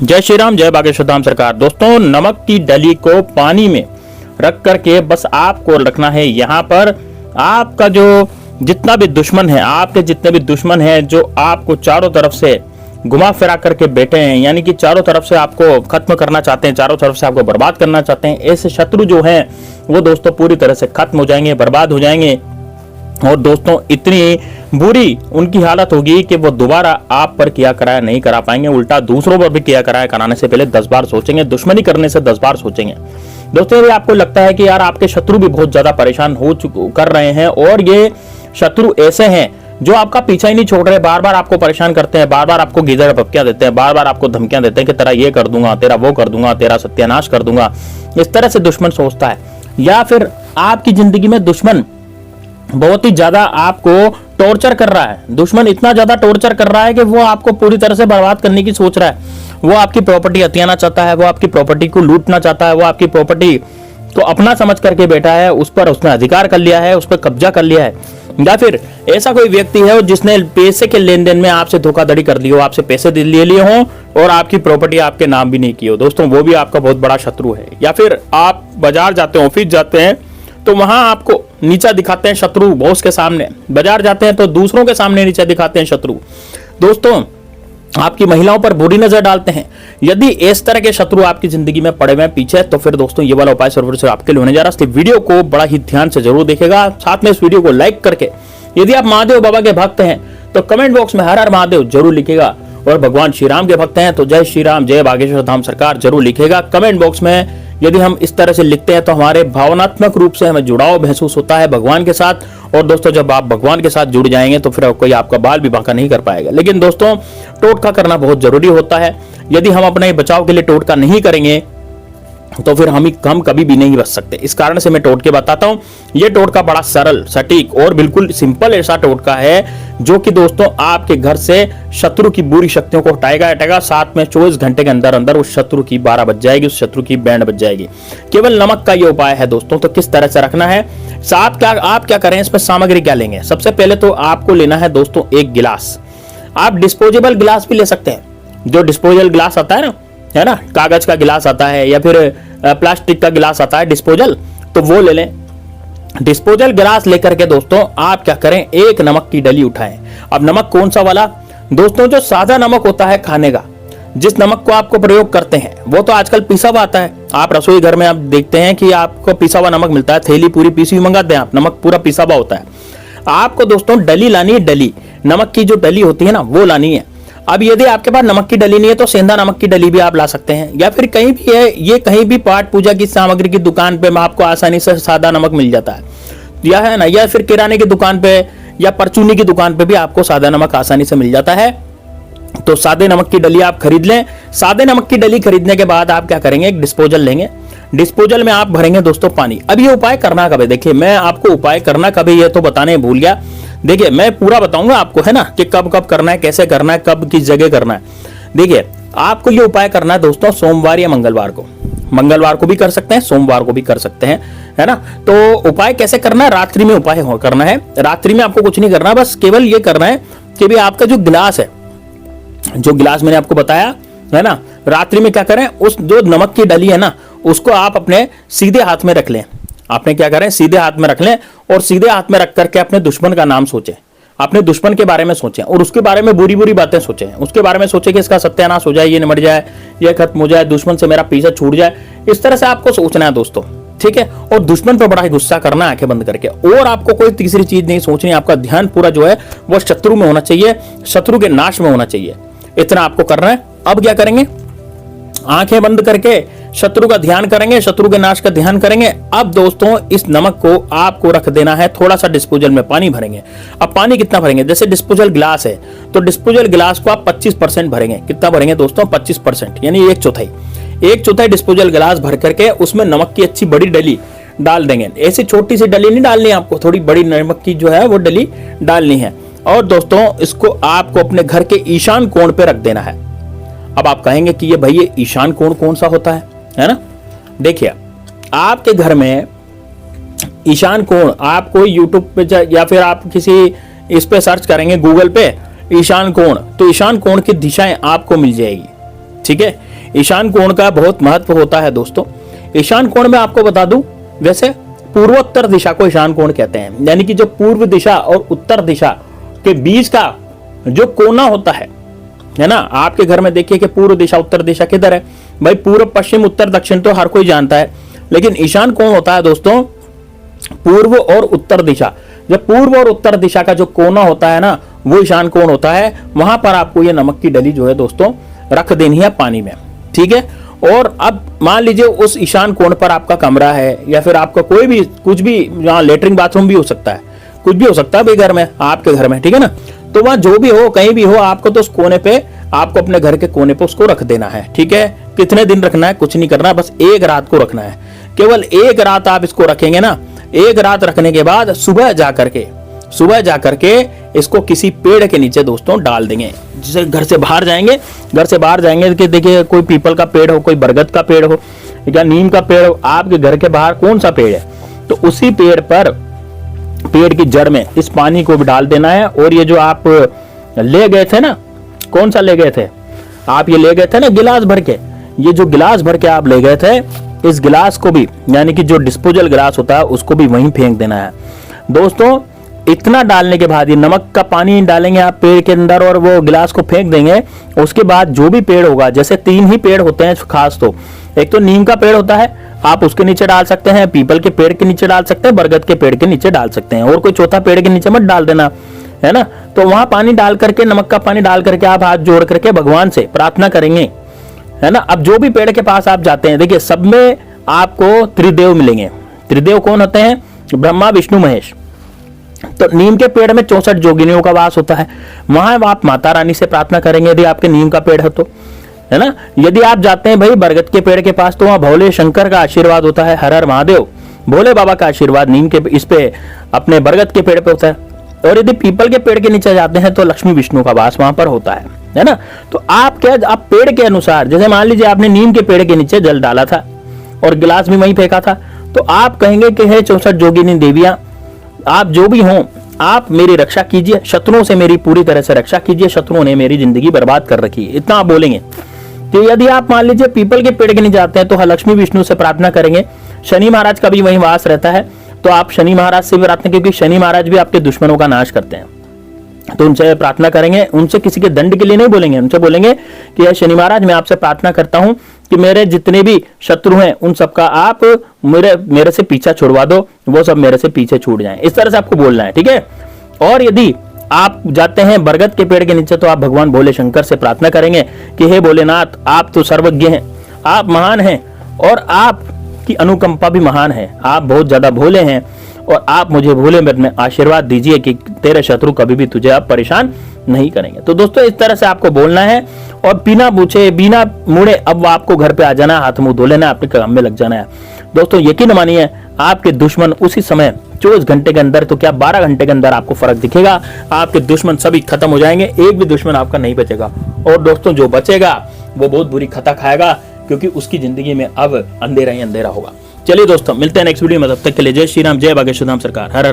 जय श्री राम, जय बागेश्वर धाम सरकार। दोस्तों, नमक की डली को पानी में रख करके बस आपको रखना है। यहाँ पर आपका जो जितना भी दुश्मन है, आपके जितने भी दुश्मन हैं जो आपको चारों तरफ से घुमा फिरा करके बैठे हैं, यानी कि चारों तरफ से आपको खत्म करना चाहते हैं, चारों तरफ से आपको बर्बाद करना चाहते हैं, ऐसे शत्रु जो हैं वो दोस्तों पूरी तरह से खत्म हो जाएंगे, बर्बाद हो जाएंगे। और दोस्तों, इतनी बुरी उनकी हालत होगी कि वो दोबारा आप पर किया कराया नहीं करा पाएंगे, उल्टा दूसरों पर भी किया कराया कराने से पहले 10 बार सोचेंगे, दुश्मनी करने से 10 बार सोचेंगे। दोस्तों, यदि आपको लगता है कि यार आपके शत्रु भी बहुत ज्यादा परेशान कर रहे हैं और ये शत्रु ऐसे हैं जो आपका पीछा ही नहीं छोड़ रहे, बार बार आपको परेशान करते हैं, बार बार आपको गीजर भपकियां देते हैं, बार बार आपको धमकियां देते हैं कि तेरा ये कर दूंगा, तेरा वो कर दूंगा, तेरा सत्यानाश कर दूंगा, इस तरह से दुश्मन सोचता है। या फिर आपकी जिंदगी में दुश्मन बहुत ही ज्यादा आपको टॉर्चर कर रहा है, दुश्मन इतना ज्यादा टॉर्चर कर रहा है कि वो आपको पूरी तरह से बर्बाद करने की सोच रहा है, वो आपकी प्रॉपर्टी हथियाना चाहता है, वो आपकी प्रॉपर्टी को लूटना चाहता है, वो आपकी प्रॉपर्टी को अपना समझ करके बैठा है, उस पर उसने अधिकार कर लिया है, उस पर कब्जा कर लिया है। या फिर ऐसा कोई व्यक्ति है जिसने पैसे के लेन देन में आपसे धोखाधड़ी कर ली हो, आपसे पैसे ले लिए हो और आपकी प्रॉपर्टी आपके नाम भी नहीं की हो, दोस्तों वो भी आपका बहुत बड़ा शत्रु है। या फिर आप बाजार जाते हैं, ऑफिस जाते हैं तो वहां आपको नीचा दिखाते हैं शत्रु बॉस के सामने, बाजार जाते हैं तो दूसरों के सामने नीचा दिखाते हैं शत्रु। दोस्तों, आपकी महिलाओं पर बुरी नजर डालते हैं। यदि इस तरह के शत्रु आपकी जिंदगी में पड़े हुए हैं पीछे, तो फिर दोस्तों ये वाला उपाय सर्वर से आपके लिए होने जा रहा है। इसलिए वीडियो को बड़ा ही ध्यान से जरूर देखेगा, साथ में इस वीडियो को लाइक करके यदि आप महादेव बाबा के भक्त हैं तो कमेंट बॉक्स में हर हर महादेव जरूर लिखेगा, और भगवान श्री राम के भक्त हैं तो जय श्री राम, जय बागेश्वर धाम सरकार जरूर लिखेगा कमेंट बॉक्स में। यदि हम इस तरह से लिखते हैं तो हमारे भावनात्मक रूप से हमें जुड़ाव महसूस होता है भगवान के साथ, और दोस्तों जब आप भगवान के साथ जुड़ जाएंगे तो फिर कोई आपका बाल भी बांका नहीं कर पाएगा। लेकिन दोस्तों, टोटका करना बहुत जरूरी होता है। यदि हम अपने बचाव के लिए टोटका नहीं करेंगे तो फिर हम कभी भी नहीं बच सकते। इस कारण से मैं टोटके बताता हूं। यह टोटका बड़ा सरल, सटीक और बिल्कुल सिंपल ऐसा टोटका है जो कि दोस्तों आपके घर से शत्रु की बुरी शक्तियों को हटाएगा। साथ में 24 घंटे के अंदर अंदर उस शत्रु की 12 बज जाएगी, उस शत्रु की बैंड बज जाएगी। केवल नमक का ये उपाय है दोस्तों। तो किस तरह से रखना है, साथ आप क्या करें, इसमें सामग्री क्या लेंगे। सबसे पहले तो आपको लेना है दोस्तों एक गिलास। आप डिस्पोजेबल गिलास भी ले सकते हैं, जो डिस्पोजेबल गिलास आता है ना, कागज का गिलास आता है या फिर प्लास्टिक का गिलास आता है डिस्पोजल, तो वो ले लें। डिस्पोजल गिलास लेकर के दोस्तों आप क्या करें, एक नमक की डली उठाएं। अब नमक कौन सा वाला दोस्तों, जो सादा नमक होता है खाने का, जिस नमक को आपको प्रयोग करते हैं वो तो आजकल पिसा हुआ आता है। आप रसोई घर में आप देखते हैं कि आपको पिसा हुआ नमक मिलता है, थैली पूरी पीसी हुई मंगाते हैं आप, नमक पूरा पिसा हुआ होता है। आपको दोस्तों डली लानी है, डली नमक की जो डली होती है ना वो लानी है। अब यदि आपके पास नमक की डली नहीं है तो सेंधा नमक की डली भी आप ला सकते हैं, या फिर कहीं भी है ये, कहीं भी पाठ पूजा की सामग्री की दुकान पे आपको आसानी से सादा नमक मिल जाता है, या है ना, या फिर किराने की दुकान पे या परचूनी की दुकान पे भी आपको सादा नमक आसानी से मिल जाता है। तो सादे नमक की डली आप खरीद लें। सादे नमक की डली खरीदने के बाद आप क्या करेंगे, एक डिस्पोजल लेंगे। डिस्पोजल में आप भरेंगे दोस्तों पानी। अब ये उपाय करना कब है, देखिए मैं आपको उपाय करना कब है ये तो बताने भूल गया। देखिए मैं पूरा बताऊंगा आपको, है ना, कि कब कब करना है, कैसे करना है, कब किस जगह करना है। देखिए आपको ये उपाय करना है दोस्तों सोमवार या मंगलवार को। मंगलवार को भी कर सकते हैं, सोमवार को भी कर सकते हैं, है ना। तो उपाय कैसे करना है, रात्रि में उपाय करना है। रात्रि में आपको कुछ नहीं करना, बस केवल ये करना है कि भी आपका जो गिलास है, जो गिलास मैंने आपको बताया है ना, रात्रि में क्या करें, उस जो नमक की डली है ना उसको आप अपने सीधे हाथ में रख लें। आपने क्या करें, सीधे हाथ में रख लें और सीधे हाथ में रख करके अपने दुश्मन का नाम सोचें, अपने दुश्मन के बारे में सोचें और उसके बारे में बुरी बुरी बातें सोचें। उसके बारे में सोचें कि इसका सत्यानाश हो जाए, ये निमट जाए, ये खत्म हो जाए, दुश्मन से मेरा पीछा छूट जाए। इस तरह से आपको सोचना है दोस्तों, ठीक है। और दुश्मन पर बड़ा ही गुस्सा करना है आंखें बंद करके, और आपको कोई तीसरी चीज नहीं सोचनी। आपका ध्यान पूरा जो है वो शत्रु में होना चाहिए, शत्रु के नाश में होना चाहिए। इतना आपको करना है। अब क्या करेंगे, आंखें बंद करके शत्रु का ध्यान करेंगे, शत्रु के नाश का ध्यान करेंगे। अब दोस्तों इस नमक को आपको रख देना है, थोड़ा सा डिस्पोजल में पानी भरेंगे। अब पानी कितना भरेंगे, जैसे डिस्पोजल गिलास है तो डिस्पोजल गिलास को आप 25% भरेंगे। कितना भरेंगे दोस्तों, 25%, यानी 1/4 डिस्पोजल गिलास भर करके उसमें नमक की अच्छी बड़ी डली डाल देंगे। ऐसी छोटी सी डली नहीं डालनी, आपको थोड़ी बड़ी नमक की जो है वो डली डालनी है। और दोस्तों इसको आपको अपने घर के ईशान कोण पे रख देना है। अब आप कहेंगे कि ये भाई ये ईशान कोण कौन सा होता है ना। देखिए आपके घर में ईशान कोण, आपको यूट्यूब पे या फिर आप किसी इस पे सर्च करेंगे गूगल पे ईशान कोण, तो ईशान कोण की दिशाएं आपको मिल जाएगी, ठीक है। ईशान कोण का बहुत महत्व होता है दोस्तों। ईशान कोण में आपको बता दूं, वैसे पूर्वोत्तर दिशा को ईशान कोण कहते हैं, यानी कि जो पूर्व दिशा और उत्तर दिशा के बीच का जो कोना होता है ना। आपके घर में देखिए कि पूर्व दिशा उत्तर दिशा किधर है भाई, पूर्व पश्चिम उत्तर दक्षिण तो हर कोई जानता है, लेकिन ईशान कोण होता है दोस्तों पूर्व और उत्तर दिशा। जब पूर्व और उत्तर दिशा का जो कोना होता है ना, वो ईशान कोण होता है। वहां पर आपको ये नमक की डली जो है दोस्तों रख देनी है पानी में, ठीक है। और अब मान लीजिए उस ईशान कोण पर आपका कमरा है, या फिर आपका कोई भी कुछ भी, यहाँ लेटरिन बाथरूम भी हो सकता है, कुछ भी हो सकता है भाई घर में, आपके घर में, ठीक है ना। तो वहां जो भी हो, कहीं भी हो, आपको तो उस कोने पे, आपको अपने घर के कोने पे उसको रख देना है, ठीक है। कितने दिन रखना है, कुछ नहीं करना, बस एक रात को रखना है। केवल एक रात आप इसको रखेंगे ना, एक रात रखने के बाद सुबह जाकर के इसको किसी पेड़ के नीचे दोस्तों डाल देंगे। जैसे घर से बाहर जाएंगे कि देखिए कोई पीपल का पेड़ हो, कोई बरगद का पेड़ हो या नीम का पेड़ हो, आपके घर के बाहर कौन सा पेड़ है, तो उसी पेड़ पर, पेड़ की जड़ में इस पानी को भी डाल देना है। और ये जो आप ले गए थे ना, कौन सा ले गए थे आप, ये ले गए थे ना गिलास भर के, ये जो गिलास भर के आप ले गए थे, इस गिलास को भी, यानी कि जो डिस्पोजल गिलास होता है उसको भी वहीं फेंक देना है दोस्तों। इतना डालने के बाद, ये नमक का पानी डालेंगे आप पेड़ के अंदर और वो गिलास को फेंक देंगे। उसके बाद जो भी पेड़ होगा, जैसे 3 ही पेड़ होते हैं खास, तो एक तो नीम का पेड़ होता है, आप उसके नीचे डाल सकते हैं, पीपल के पेड़ के नीचे डाल सकते हैं, बरगद के पेड़ के नीचे डाल सकते हैं, और कोई चौथा पेड़ के नीचे मत डाल देना, है ना। तो वहां पानी डाल करके, नमक का पानी डाल करके आप हाथ जोड़ करके भगवान से प्रार्थना करेंगे, है ना। अब जो भी पेड़ के पास आप जाते हैं, देखिए सब में आपको त्रिदेव मिलेंगे। त्रिदेव कौन होते हैं, ब्रह्मा विष्णु महेश। तो नीम के पेड़ में 64 जोगिनियों का वास होता है, वहां आप माता रानी से प्रार्थना करेंगे यदि आपके नीम का पेड़ है तो, है ना। यदि आप जाते हैं भाई बरगद के पेड़ के पास, तो वहां भोले शंकर का आशीर्वाद होता है, हर हर महादेव, भोले बाबा का आशीर्वाद नीम के इस पे, अपने बरगद के पेड़ पे होता है। और यदि पीपल के पेड़ के नीचे जाते हैं तो लक्ष्मी विष्णु का वास वहां पर होता है ना। तो आप पेड़ के अनुसार, जैसे मान लीजिए आपने नीम के पेड़ के नीचे जल डाला था और गिलास भी वहीं फेंका था, तो आप कहेंगे कि हे 64 जोगिनी देवियां, आप जो भी हों, आप मेरी रक्षा कीजिए, शत्रुओं से मेरी पूरी तरह से रक्षा कीजिए, शत्रुओं ने मेरी जिंदगी बर्बाद कर रखी है, इतना आप बोलेंगे। तो यदि आप मान लीजिए पीपल के पेड़ के नीचे जाते हैं तो लक्ष्मी विष्णु से प्रार्थना करेंगे, शनि महाराज का भी वहीं वास रहता है, तो आप शनि महाराज से भी प्रार्थना, क्योंकि शनि महाराज भी आपके दुश्मनों का नाश करते हैं, तो उनसे प्रार्थना करेंगे। उनसे किसी के दंड के लिए नहीं बोलेंगे, उनसे बोलेंगे कि हे शनि महाराज, मैं आपसे प्रार्थना करता हूं कि मेरे जितने भी शत्रु हैं उन सबका आप मेरे से पीछा छुड़वा दो, वो सब मेरे से पीछे छूट जाएं। इस तरह से आपको बोलना है, ठीक है। और यदि आप जाते हैं बरगद के पेड़ के नीचे, तो आप भगवान भोले शंकर से प्रार्थना करेंगे कि हे भोलेनाथ, आप तो सर्वज्ञ हैं, आप महान हैं, और आपकी अनुकंपा भी महान है, आप बहुत ज्यादा भोले हैं, और आप मुझे भोले में आशीर्वाद दीजिए कि तेरे शत्रु कभी भी तुझे आप परेशान नहीं करेंगे। तो दोस्तों इस तरह से आपको बोलना है, और बिना पूछे बिना मुड़े अब आपको घर पे आ जाना है, हाथ मुंह धो लेना है, अपने काम में लग जाना है। दोस्तों यकीन मानिए, आपके दुश्मन उसी समय 24 घंटे के अंदर, तो क्या 12 घंटे के अंदर आपको फर्क दिखेगा, आपके दुश्मन सभी खत्म हो जाएंगे, एक भी दुश्मन आपका नहीं बचेगा। और दोस्तों जो बचेगा वो बहुत बुरी खता खाएगा, क्योंकि उसकी जिंदगी में अब अंधेरा ही अंधेरा होगा। चलिए दोस्तों, मिलते हैं नेक्स्ट वीडियो में, तब तक के लिए जय श्री राम, जय बागेश्वर धाम सरकार, हर हर।